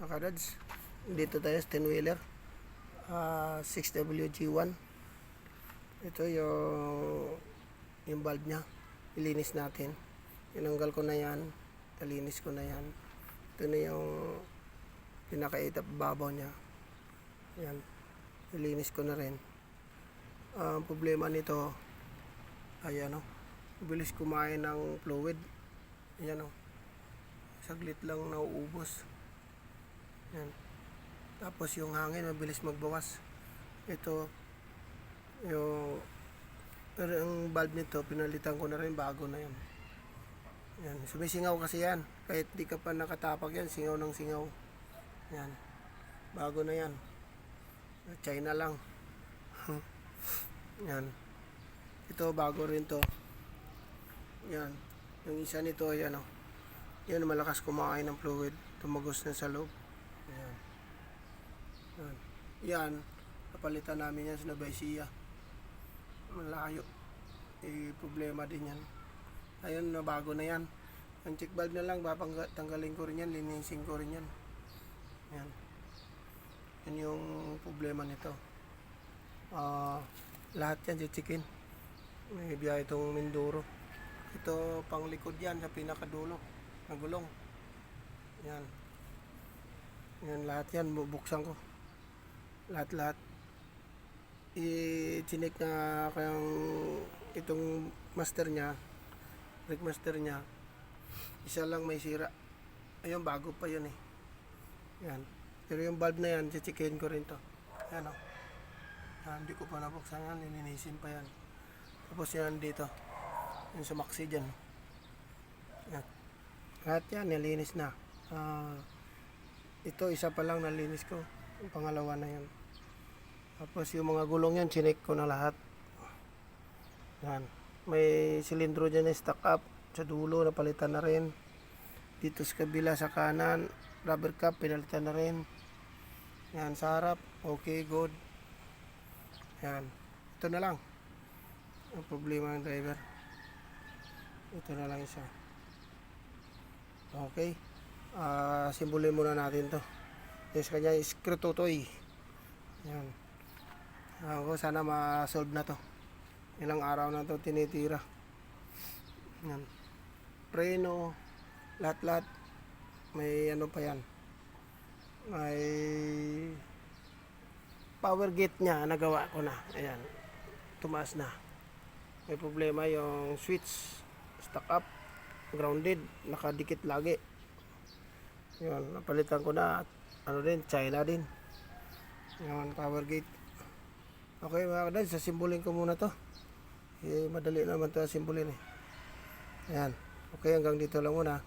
Kadads, dito tayo sa 10-wheeler 6WG1. Ito yung valve nya, ilinis natin. Tinanggal ko na yan, nalinis ko na yan. Ito na yung pinakaitap babaw nya, yan, ilinis ko na rin. Ang problema nito ay bilis kumain ng fluid. Ayan saglit lang nauubos. Yan. Tapos yung hangin mabilis magbawas. Ito pero ang valve nito pinalitan ko na rin, bago na yan. Yan, sumisingaw kasi yan. Kahit di ka pa nakatapag yan, singaw ng singaw. Yan. Bago na yan. China lang. Yan. Ito bago rin to. Yan. Yung isa nito ayan yan, malakas kumain ng fluid. Tumagos na sa loob. Yan. Yan. Yan. Napalitan namin yan sa Nabaysiya. Malayo. Problema din yan. Ayun, na bago na yan. Ang check valve na lang, tanggalin ko rin yan, linisin ko rin yan. Yan. Yan yung problema nito. Lahat yan chichikin. May biyahe itong Mindoro. Ito pang likod yan sa pinakadulo ng gulong. Yan. Yan lahat yan, bubuksan ko. Lahat. I-chinek na kayang itong master nya, brake master nya. Isa lang may sira. Ayun, bago pa yun eh. Yan. Pero yung valve na yan, chichikin ko rin to. Yan yan, hindi ko pa nabuksan yan, lininisin pa yan. Tapos yan dito, yung sumaksi dyan. Yan. Lahat yan, nalinis na. Ito, isa pa lang nalinis ko. Yung pangalawa na yan. Tapos yung mga gulong yan, chinek ko na lahat. Yan. May silindro dyan na stock up. Sa dulo, napalitan na rin. Dito sa kabila, sa kanan, rubber cap, pinalitan na rin. Yan, sa harap, okay, good. Yan. Ito na lang ang problema ng driver. Ito na lang isa. Okay. Simbolin muna natin to. Yes, kanya screw tutoy. Yan. Ako, sana ma-solve na to. Ilang araw na to tinitira. Yan. Preno, lahat. May pa yan. May power gate nya, nagawa ko na. Ayan. Tumaas na. May problema yung switch. Stuck up. Grounded. Nakadikit lagi. Yan. Napalitan ko na. China din. Yan. Power gate. Okay mga kadad, sasimbolin ko muna to. Madali naman to simbolin eh. Ayan. Okay, hanggang dito lang muna.